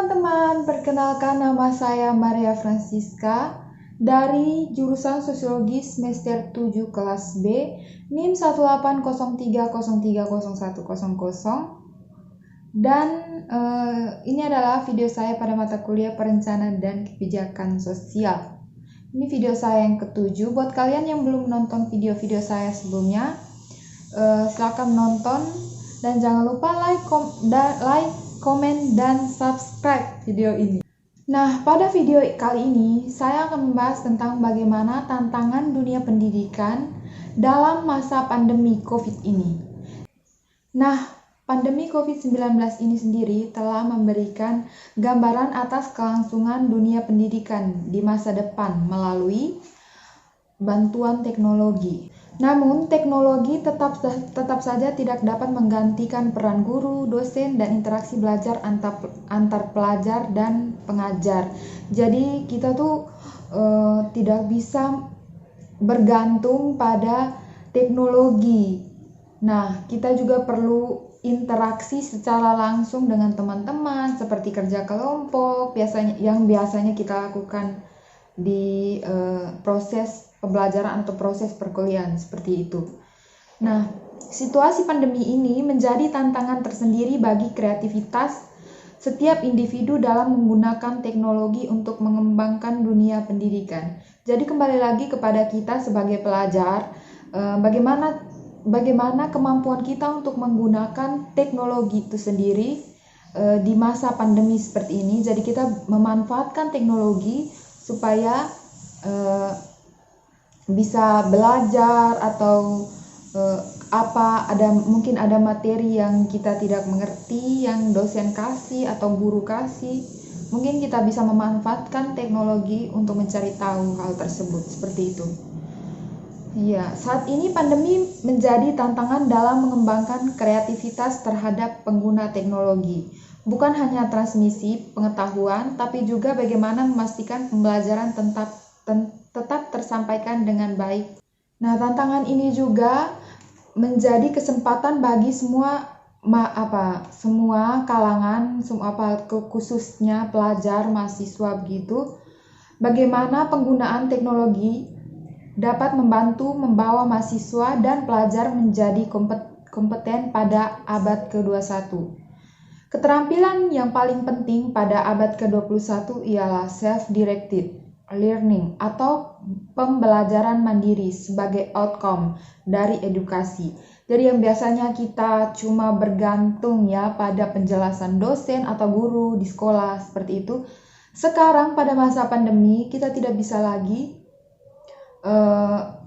teman-teman, perkenalkan nama saya Maria Francisca dari jurusan Sosiologi semester 7 kelas B, NIM 18030301010. Dan ini adalah video saya pada mata kuliah Perencanaan dan Kebijakan Sosial. Ini video saya yang ketujuh. Buat kalian yang belum nonton video-video saya sebelumnya, silakan nonton dan jangan lupa like, komen, dan subscribe video ini. Nah, pada video kali ini saya akan membahas tentang bagaimana tantangan dunia pendidikan dalam masa pandemi COVID ini. Nah, pandemi COVID-19 ini sendiri telah memberikan gambaran atas kelangsungan dunia pendidikan di masa depan melalui bantuan teknologi. Namun, teknologi tetap saja tidak dapat menggantikan peran guru, dosen, dan interaksi belajar antar pelajar dan pengajar. Jadi, kita tuh tidak bisa bergantung pada teknologi. Nah, kita juga perlu interaksi secara langsung dengan teman-teman, seperti kerja kelompok, yang biasanya kita lakukan di proses pembelajaran atau proses perkuliahan seperti itu. Nah, situasi pandemi ini menjadi tantangan tersendiri bagi kreativitas setiap individu dalam menggunakan teknologi untuk mengembangkan dunia pendidikan. Jadi kembali lagi kepada kita sebagai pelajar, bagaimana kemampuan kita untuk menggunakan teknologi itu sendiri di masa pandemi seperti ini. Jadi kita memanfaatkan teknologi supaya bisa belajar atau mungkin ada materi yang kita tidak mengerti, yang dosen kasih atau guru kasih. Mungkin kita bisa memanfaatkan teknologi untuk mencari tahu hal tersebut, seperti itu. Ya, saat ini pandemi menjadi tantangan dalam mengembangkan kreativitas terhadap pengguna teknologi. Bukan hanya transmisi pengetahuan, tapi juga bagaimana memastikan pembelajaran tetap tersampaikan dengan baik. Nah, tantangan ini juga menjadi kesempatan bagi semua kalangan, khususnya pelajar, mahasiswa begitu. Bagaimana penggunaan teknologi dapat membantu membawa mahasiswa dan pelajar menjadi kompeten pada abad ke-21. Keterampilan yang paling penting pada abad ke-21 ialah self-directed learning atau pembelajaran mandiri sebagai outcome dari edukasi. Jadi yang biasanya kita cuma bergantung ya pada penjelasan dosen atau guru di sekolah seperti itu. Sekarang pada masa pandemi kita tidak bisa lagi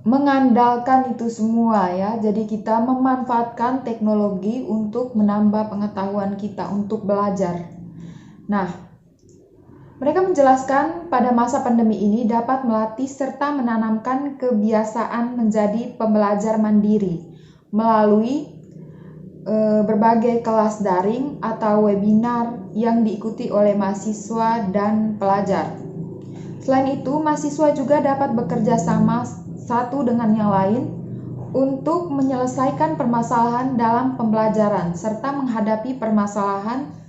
mengandalkan itu semua ya. Jadi kita memanfaatkan teknologi untuk menambah pengetahuan kita untuk belajar. Nah, mereka menjelaskan pada masa pandemi ini dapat melatih serta menanamkan kebiasaan menjadi pembelajar mandiri melalui berbagai kelas daring atau webinar yang diikuti oleh mahasiswa dan pelajar. Selain itu, mahasiswa juga dapat bekerja sama satu dengan yang lain untuk menyelesaikan permasalahan dalam pembelajaran serta menghadapi permasalahan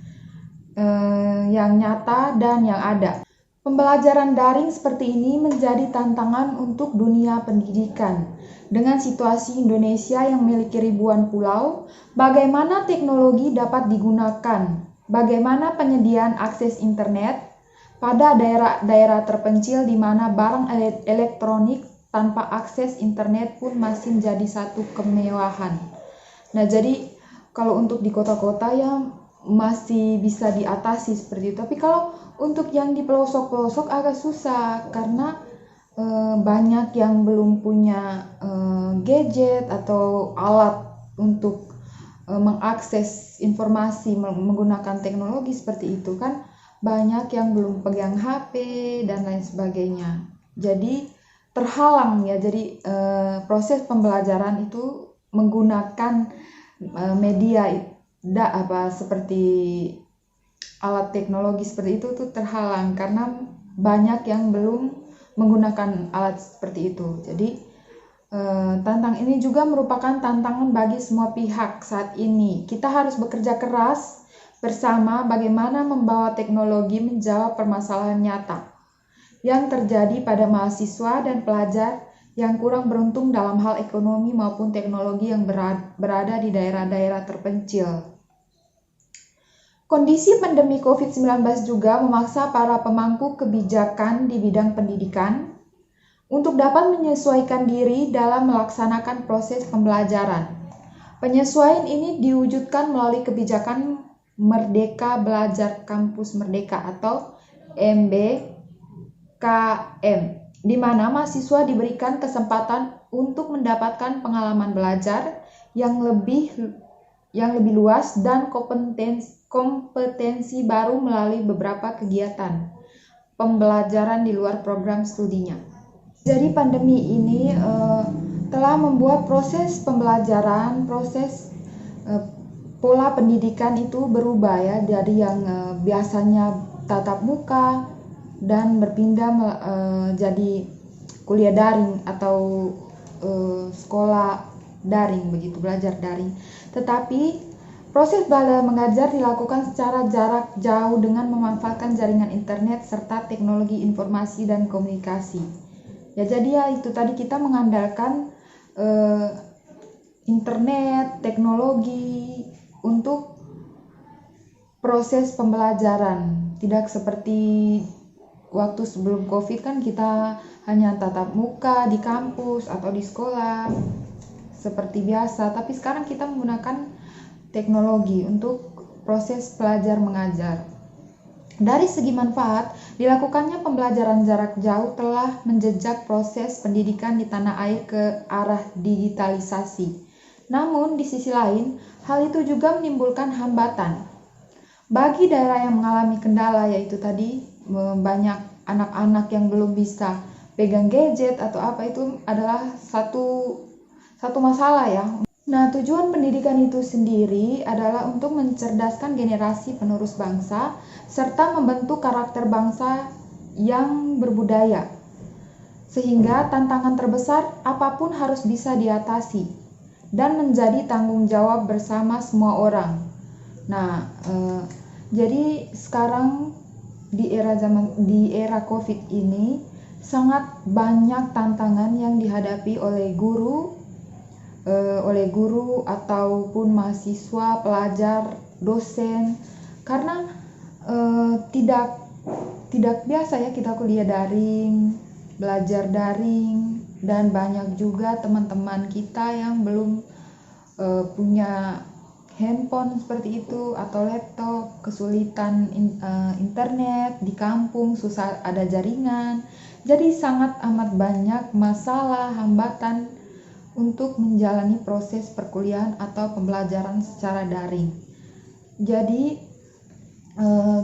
yang nyata dan yang ada. Pembelajaran daring seperti ini menjadi tantangan untuk dunia pendidikan. Dengan situasi Indonesia yang memiliki ribuan pulau, bagaimana teknologi dapat digunakan? Bagaimana penyediaan akses internet pada daerah-daerah terpencil di mana barang elektronik tanpa akses internet pun masih menjadi satu kemewahan. Nah, jadi kalau untuk di kota-kota ya masih bisa diatasi seperti itu. Tapi kalau untuk yang di pelosok-pelosok agak susah karena banyak yang belum punya gadget atau alat untuk mengakses informasi menggunakan teknologi seperti itu kan. Banyak yang belum pegang HP dan lain sebagainya. Jadi terhalang ya. Jadi proses pembelajaran itu menggunakan media seperti alat teknologi seperti itu tuh terhalang karena banyak yang belum menggunakan alat seperti itu. Jadi tantangan ini juga merupakan tantangan bagi semua pihak saat ini. Kita harus bekerja keras bersama bagaimana membawa teknologi menjawab permasalahan nyata yang terjadi pada mahasiswa dan pelajar yang kurang beruntung dalam hal ekonomi maupun teknologi yang berada di daerah-daerah terpencil. Kondisi pandemi COVID-19 juga memaksa para pemangku kebijakan di bidang pendidikan untuk dapat menyesuaikan diri dalam melaksanakan proses pembelajaran. Penyesuaian ini diwujudkan melalui kebijakan Merdeka Belajar Kampus Merdeka atau MBKM, di mana mahasiswa diberikan kesempatan untuk mendapatkan pengalaman belajar yang lebih luas dan kompetensi baru melalui beberapa kegiatan pembelajaran di luar program studinya. Jadi pandemi ini telah membuat proses pembelajaran, pola pendidikan itu berubah ya, dari yang biasanya tatap muka dan berpindah jadi kuliah daring atau sekolah daring, begitu, belajar daring. Tetapi proses belajar mengajar dilakukan secara jarak jauh dengan memanfaatkan jaringan internet serta teknologi informasi dan komunikasi. Ya, jadi ya itu tadi, kita mengandalkan internet, teknologi untuk proses pembelajaran. Tidak seperti waktu sebelum COVID kan kita hanya tatap muka di kampus atau di sekolah seperti biasa, tapi sekarang kita menggunakan teknologi untuk proses belajar mengajar. Dari segi manfaat, dilakukannya pembelajaran jarak jauh telah menjejak proses pendidikan di tanah air ke arah digitalisasi. Namun di sisi lain, hal itu juga menimbulkan hambatan bagi daerah yang mengalami kendala, yaitu tadi banyak anak-anak yang belum bisa pegang gadget atau apa, itu adalah satu masalah ya. Nah, tujuan pendidikan itu sendiri adalah untuk mencerdaskan generasi penerus bangsa serta membentuk karakter bangsa yang berbudaya, sehingga tantangan terbesar apapun harus bisa diatasi dan menjadi tanggung jawab bersama semua orang. Nah, jadi sekarang di era COVID ini sangat banyak tantangan yang dihadapi oleh guru ataupun mahasiswa, pelajar, dosen, karena tidak biasa ya kita kuliah daring, belajar daring, dan banyak juga teman-teman kita yang belum punya handphone seperti itu atau laptop, kesulitan internet di kampung, susah ada jaringan. Jadi sangat amat banyak masalah, hambatan untuk menjalani proses perkuliahan atau pembelajaran secara daring. Jadi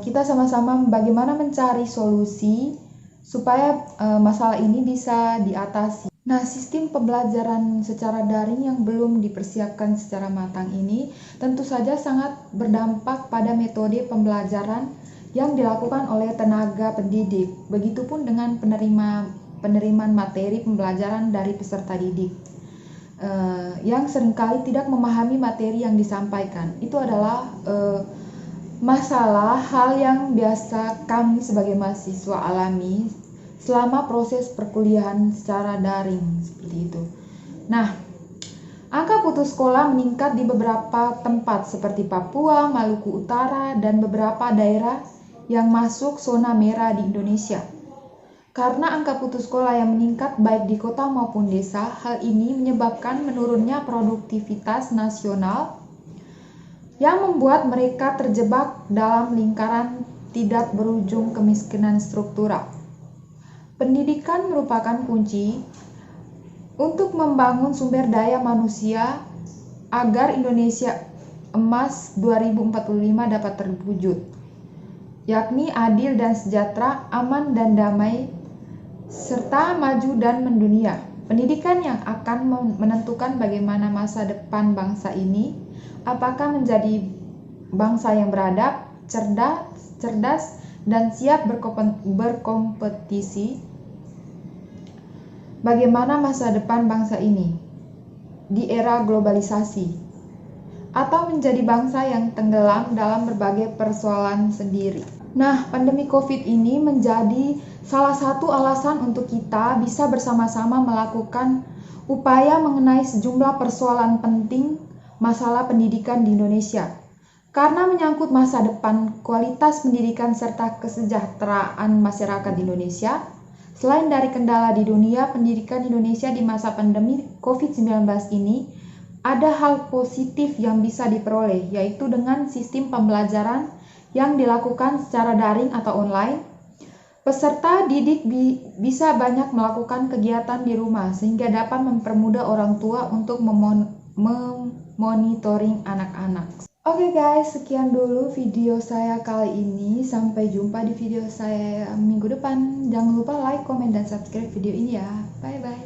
kita sama-sama bagaimana mencari solusi supaya masalah ini bisa diatasi. Nah, sistem pembelajaran secara daring yang belum dipersiapkan secara matang ini tentu saja sangat berdampak pada metode pembelajaran yang dilakukan oleh tenaga pendidik. Begitupun dengan penerimaan materi pembelajaran dari peserta didik yang seringkali tidak memahami materi yang disampaikan. Itu adalah masalah hal yang biasa kami sebagai mahasiswa alami selama proses perkuliahan secara daring seperti itu. Nah, angka putus sekolah meningkat di beberapa tempat seperti Papua, Maluku Utara, dan beberapa daerah yang masuk zona merah di Indonesia. Karena angka putus sekolah yang meningkat baik di kota maupun desa, hal ini menyebabkan menurunnya produktivitas nasional yang membuat mereka terjebak dalam lingkaran tidak berujung kemiskinan struktural. Pendidikan merupakan kunci untuk membangun sumber daya manusia agar Indonesia Emas 2045 dapat terwujud, yakni adil dan sejahtera, aman dan damai, serta maju dan mendunia. Pendidikan yang akan menentukan bagaimana masa depan bangsa ini, apakah menjadi bangsa yang beradab, cerdas, dan siap berkompetisi. Bagaimana masa depan bangsa ini di era globalisasi? atau menjadi bangsa yang tenggelam dalam berbagai persoalan sendiri. Nah, pandemi COVID ini menjadi salah satu alasan untuk kita bisa bersama-sama melakukan upaya mengenai sejumlah persoalan penting masalah pendidikan di Indonesia. Karena menyangkut masa depan, kualitas pendidikan, serta kesejahteraan masyarakat di Indonesia. Selain dari kendala di dunia pendidikan Indonesia di masa pandemi COVID-19 ini, ada hal positif yang bisa diperoleh, yaitu dengan sistem pembelajaran yang dilakukan secara daring atau online. Peserta didik bisa banyak melakukan kegiatan di rumah, sehingga dapat mempermudah orang tua untuk memonitoring anak-anak. Oke guys, sekian dulu video saya kali ini. Sampai jumpa di video saya minggu depan. Jangan lupa like, komen, dan subscribe video ini ya. Bye-bye.